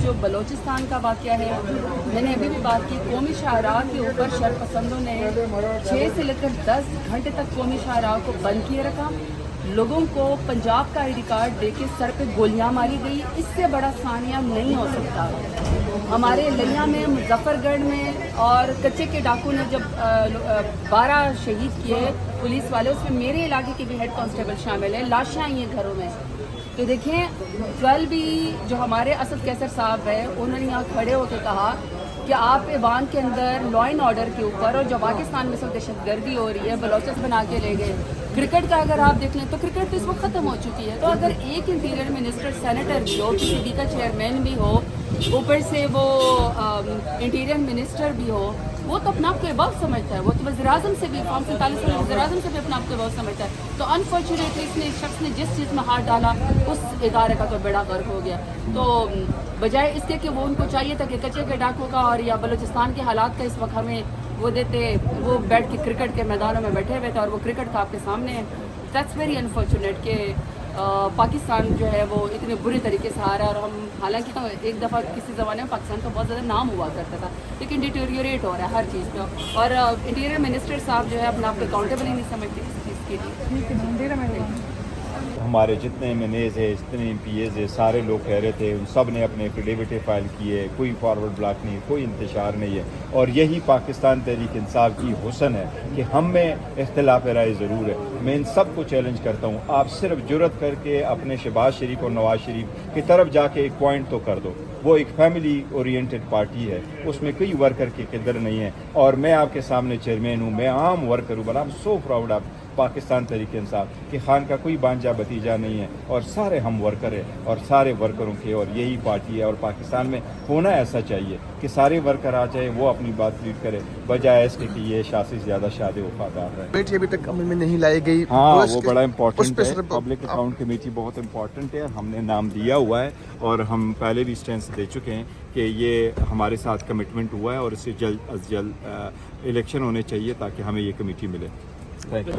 जो बलूचिस्तान का वाक़या है, मैंने अभी भी बात की, कौमी शाहराह के ऊपर शरपसंदों ने 6 से लेकर 10 घंटे तक कौमी शाहराह को बंद किए रखा। लोगों को पंजाब का ID कार्ड देके सर पे गोलियां मारी गई। इससे बड़ा सानिया नहीं हो सकता। हमारे लिया में, मुजफ्फरगढ़ में और कच्चे के डाकू ने जब 12 शहीद किए पुलिस वाले, उसमें मेरे इलाके के भी हेड कांस्टेबल शामिल हैं। लाशें आई हैं घरों में। तो देखें, कल भी जो हमारे असद कैसर साहब है, उन्होंने यहाँ खड़े होकर कहा कि आप ईवान के अंदर लॉ एंड ऑर्डर के ऊपर, और जो पाकिस्तान में सब दहशतगर्दी हो रही है, बलोचिस बना के ले गए। क्रिकेट का अगर आप देख लें तो क्रिकेट तो इस वक्त ख़त्म हो चुकी है। तो अगर एक इंटीरियर मिनिस्टर सेनेटर भी हो, PCB का चेयरमैन भी हो, ऊपर से वो इंटीरियर मिनिस्टर भी हो, वो तो अपने आप को अबव समझता है। वो तो वज़ीर-ए-आज़म से भी, फॉर्म 47 में वज़ीर-ए-आज़म से भी अपने आप को अबव समझता है। तो अनफॉर्चुनेटली इस शख्स ने जिस चीज़ में हाथ डाला, उस इदारे का तो बेड़ा गर्क हो गया। तो बजाय इसके कि वो उनको चाहिए था कि कच्चे के डाकों का और या बलूचिस्तान के हालात का इस वक्त हमें वो देते, वो बैठ के क्रिकेट के मैदानों में बैठे हुए थे और वो क्रिकेट का आपके सामने है। दैट्स वेरी अनफॉर्चुनेट कि पाकिस्तान जो है वो इतने बुरे तरीके से आ रहा है। और हम, हालांकि एक दफ़ा किसी ज़माने में पाकिस्तान का बहुत ज़्यादा नाम हुआ करता था, लेकिन डिटेरियोरेट हो रहा है हर चीज़ पे। और इंटीरियर मिनिस्टर साहब जो है अपने आप को अकाउंटेबल ही नहीं समझते किसी चीज़ के लिए। हमारे जितने MNAs है, जितने MPAs है, सारे लोग कह रहे थे, उन सब ने अपने एफिडेविट फाइल किए, कोई फॉरवर्ड ब्लॉक नहीं, कोई इंतशार नहीं है। और यही पाकिस्तान तहरीक इंसाफ की हुस्न है कि हम में इख्तिलाफ राय ज़रूर है। मैं इन सब को चैलेंज करता हूँ, आप सिर्फ जुर्रत करके अपने शहबाज शरीफ और नवाज शरीफ की तरफ जाके एक पॉइंट तो कर दो। वो एक फैमिली ओरिएंटेड पार्टी है, उसमें कोई वर्कर की किरदार नहीं है। और मैं आपके सामने चेयरमैन हूँ, मैं आम वर्कर हूँ, but I am so proud of Pakistan Tehreek Insaf कि खान का कोई बांझा भतीजा नहीं है और सारे हम वर्कर हैं और सारे वर्करों के, और यही पार्टी है। और पाकिस्तान में होना ऐसा चाहिए कि सारे वर्कर आ जाए, वो अपनी बात लीड करे, बजाय इसके कि ये शासी से ज़्यादा शादी वफादार रहे। कमेटी अभी तक अमल में नहीं लाई गई। हाँ, वो बड़ा इम्पोर्टेंट है। पब्लिक अकाउंट कमेटी बहुत इम्पोर्टेंट है, हमने नाम दिया हुआ है और हम पहले भी स्टेंस दे चुके हैं कि ये हमारे साथ कमिटमेंट हुआ है और इससे जल्द अज जल्द इलेक्शन होने चाहिए ताकि हमें ये कमेटी मिले। Thank you.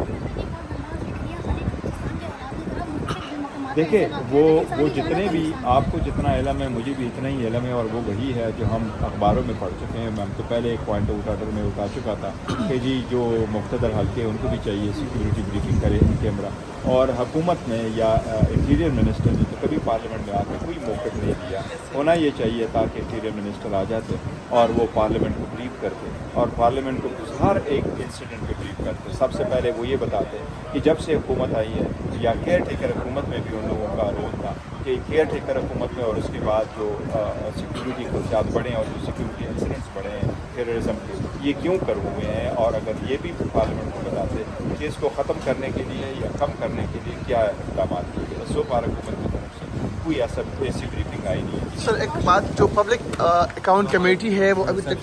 देखिए, वो जितने भी, आपको जितना इलम है, मुझे भी इतना ही इलम है, और वो वही है जो हम अखबारों में पढ़ चुके हैं। मैं तो पहले एक पॉइंट आउट ऑर्डर में उठा चुका था कि जी जो मुख्तदर हल्के हैं उनको भी चाहिए सिक्योरिटी ब्रीफिंग करे इन कैमरा, और हुकूमत में या इंटीरियर मिनिस्टर ने तो कभी पार्लियामेंट में आकर कोई मौक़िफ़ नहीं दिया। होना ये चाहिए ताकि इंटीरियर मिनिस्टर आ जाते और वो पार्लियामेंट को ब्रीफ करते और पार्लियामेंट को हर एक इंसिडेंट पे ब्रीफ करते। सबसे पहले वो ये बताते कि जब से हुकूमत आई है, या केयर टेकर हुकूमत में भी उन लोगों का रोल था कि केयर टेकर हुकूमत में, और उसके बाद जो सिक्योरिटी खदशात बढ़े और जो सिक्योरिटी इंसिडेंट्स बढ़े हैं टेररिज्म के, ये क्यों कर हुए हैं, और अगर ये भी पार्लियामेंट को बताते कि इसको ख़त्म करने के लिए या कम करने के लिए क्या इक़दाम किए गए। सो पार हुकूमत की तरफ से कोई ऐसी ब्रीफिंग आई नहीं है। सर, एक बात, जो पब्लिक अकाउंट कमेटी है वो अभी तक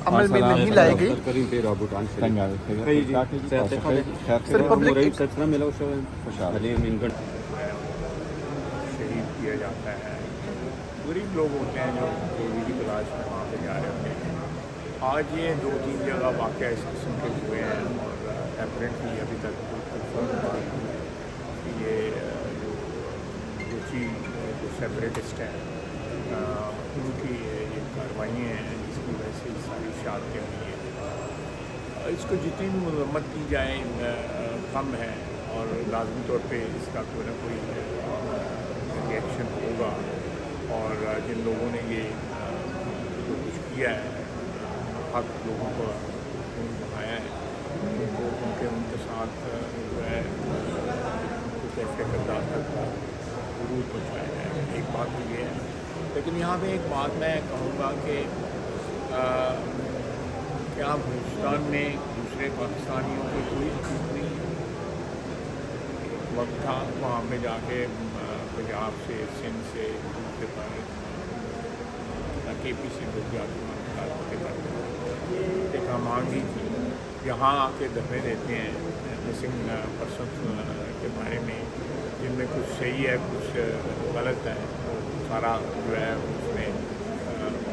अमल में नहीं लाई गई। शहीद किया जाता है, गरीब लोग होते हैं जो गोली की तलाश में वहाँ पे जा रहे होते हैं। आज ये 2-3 जगह वाक़या इस किस्म के हुए हैं और एपरेंटली अभी तक ये जो सेपरेटिस्ट हैं उनकी ये कार्रवाइयाँ हैं जिसकी वजह से सारी शहादतें हुई हैं। इसको जितनी भी मरम्मत की जाए कम है, और लाजमी तौर पे इसका कोई ना कोई रिएक्शन होगा। और जिन लोगों ने ये जो कुछ किया है, हक लोगों को बढ़ाया है, उनको उनके साथ जो है कुछ ऐसे किरदार तक जरूर पहुँचाया जाएगा। एक बात तो ये है, लेकिन यहाँ पे एक बात मैं कहूँगा कि क्या बलूचिस्तान में दूसरे पाकिस्तानियों की कोई हकूक़ नहीं है? वक्त था वहाँ पे जाके पंजाब से, सिंध से, दूसरे पर KP से लोग जाते एक मांगी थी, यहाँ आके दफे देते हैं मिसिंग पर्सन के बारे में, जिनमें कुछ सही है कुछ गलत है। तो सारा जो है उसमें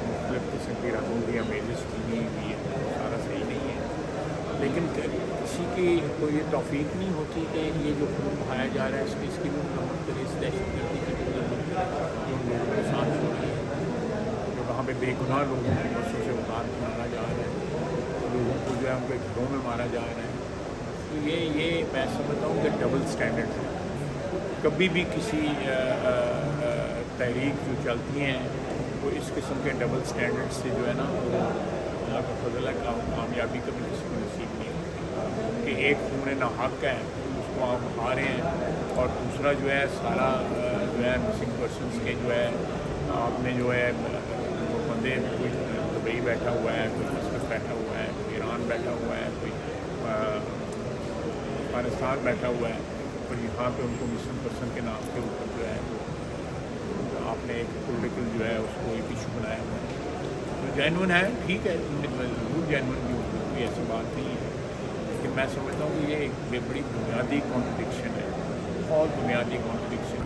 मुख्तलिफ़ किस्म की रकम की अमेजेस की हुई है, तो सारा सही नहीं है। लेकिन किसी की कोई ये तौफीक नहीं होती कि ये जो खून बहाया जा रहा है इसकी भी मरम्मत करे, इस दहशत गर्दी की भी मरम्मत करे, जो लोगों के साथ हो रही है। बेगुनाह लोगों को बसों से उतार के मारा जा रहा है, लोगों को जो है उनके घरों में मारा जा रहा है। तो ये मैं समझता हूँ कि डबल स्टैंडर्ड है। कभी भी किसी तहरीक जो चलती हैं वो इस किस्म के डबल स्टैंडर्ड से जो है ना वो अल्लाह का फजल है, कामयाबी कभी किसी को नसीब नहीं होती कि एक खून ना हक है उसको आप खा रहे हैं और दूसरा जो है सारा जो है मिसिंग पर्सनस के जो है आपने जो है वो बंदे कोई दुबई बैठा हुआ है, कोई मस्कत बैठा हुआ है, कोई ईरान बैठा हुआ है, कोई अफगानिस्तान बैठा हुआ है और यहाँ पे उनको मिसिंग पर्सन के नाम के ऊपर जो है आपने एक पोलिटिकल जो है उसको एक इशू बनाया हुआ है। तो जेन्युइन है, ठीक है, जरूर जेन्युइन भी होगी, कोई ऐसी बात नहीं है, लेकिन मैं समझता हूँ कि ये एक बड़ी बुनियादी कॉन्ट्रडिक्शन है और बुनियादी कॉन्ट्रडिक्शन।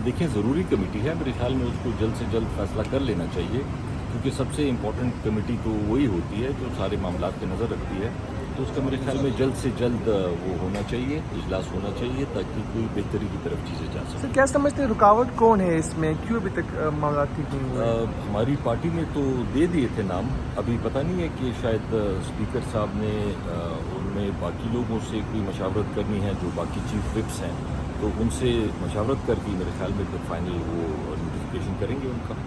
देखिए, ज़रूरी कमेटी है, मेरे ख्याल में उसको जल्द से जल्द फैसला कर लेना चाहिए, क्योंकि सबसे इम्पोर्टेंट कमेटी तो वही होती है जो सारे मामलात पे नज़र रखती है। तो उसका मेरे ख्याल में जल्द से जल्द वो होना चाहिए, इजलास होना चाहिए, ताकि कोई बेहतरी की तरफ चीज़ें जा सकें। सर क्या समझते हैं रुकावट कौन है इसमें, क्यों अभी तक मामला ठीक नहीं हुआ? हमारी पार्टी ने तो दे दिए थे नाम, अभी पता नहीं है कि शायद स्पीकर साहब ने उनमें बाकी लोगों से कोई मशावरत करनी है, जो बाकी चीफ विप्स हैं, तो उनसे मशावरत करके मेरे ख्याल में फिर फाइनल वो नोटिफिकेशन करेंगे उनका।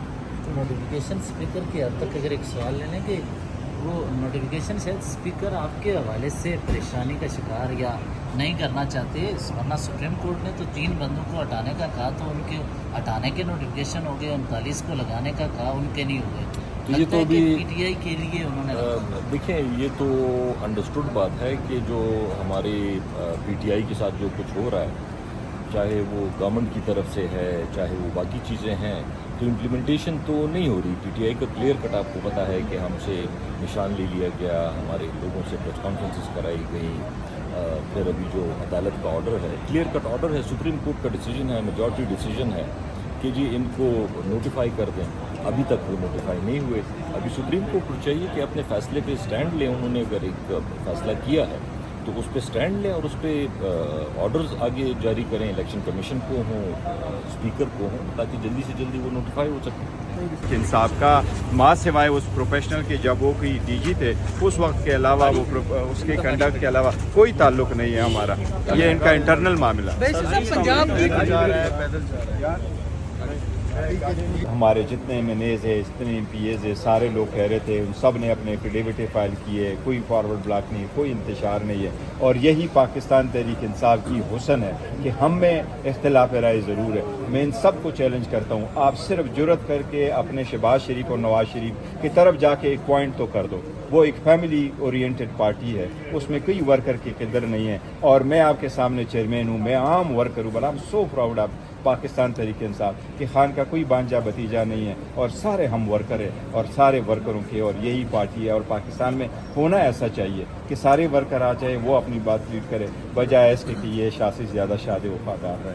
तो नोटिफिकेशन स्पीकर के हद तक अगर एक सवाल लेने कि वो नोटिफिकेशन शायद स्पीकर आपके हवाले से परेशानी का शिकार या नहीं करना चाहते, वरना सुप्रीम कोर्ट ने तो 3 बंदों को हटाने का कहा, तो उनके हटाने के नोटिफिकेशन हो गए, 39 को लगाने का कहा, उनके नहीं हो गए। तो ये तो अभी पीटीआई के लिए उन्होंने देखिए, ये तो अंडरस्टूड बात है कि जो हमारे पीटीआई के साथ जो कुछ हो रहा है, चाहे वो गवर्नमेंट की तरफ से है, चाहे वो बाकी चीज़ें हैं, तो इम्प्लीमेंटेशन तो नहीं हो रही। पीटीआई का क्लियर कट आपको पता है कि हमसे निशान ले लिया गया, हमारे लोगों से प्रेस कॉन्फ्रेंसेस कराई गई, फिर अभी जो अदालत का ऑर्डर है, क्लियर कट ऑर्डर है, सुप्रीम कोर्ट का डिसीजन है, मेजॉरिटी डिसीजन है कि जी इनको नोटिफाई कर दें, अभी तक वो नोटिफाई नहीं हुए। अभी सुप्रीम कोर्ट को चाहिए कि अपने फैसले पे स्टैंड लें, उन्होंने अगर एक फैसला किया है तो उस पर स्टैंड लें और उस पर ऑर्डर्स आगे जारी करें, इलेक्शन कमीशन को हों, स्पीकर को हों, ताकि जल्दी से जल्दी वो नोटिफाई हो सके। इंसाफ का माँ सिवाय उस प्रोफेशनल के जब वो कोई डीजी थे उस वक्त के अलावा वो उसके कंडक्ट के अलावा कोई ताल्लुक नहीं है हमारा, ये इनका इंटरनल मामला। हमारे जितने एमएनएज है, जितने एमपीएज है, सारे लोग कह रहे थे, उन सब ने अपने एफिडेविट फाइल किए, कोई फॉरवर्ड ब्लॉक नहीं, कोई इंतशार नहीं है। और यही पाकिस्तान तहरीक इंसाफ की हुस्न है कि हम में इख्तिलाफ राय ज़रूर है। मैं इन सब को चैलेंज करता हूँ, आप सिर्फ जुर्रत करके अपने शहबाज शरीफ और नवाज शरीफ की तरफ जाके एक पॉइंट तो कर दो। वो एक फैमिली ओरिएंटेड पार्टी है, उसमें कोई वर्कर की किदर नहीं है। और मैं आपके सामने चेयरमैन हूँ, मैं आम वर्कर हूँ, but I am so proud of Pakistan Tehreek Insaf कि खान का कोई बांझा भतीजा नहीं है और सारे हम वर्कर हैं और सारे वर्करों के, और यही पार्टी है। और पाकिस्तान में होना ऐसा चाहिए कि सारे वर्कर आ जाए, वो अपनी बात लीड करें, बजाय इसके कि ये शासी ज़्यादा शादी वफादार रहे।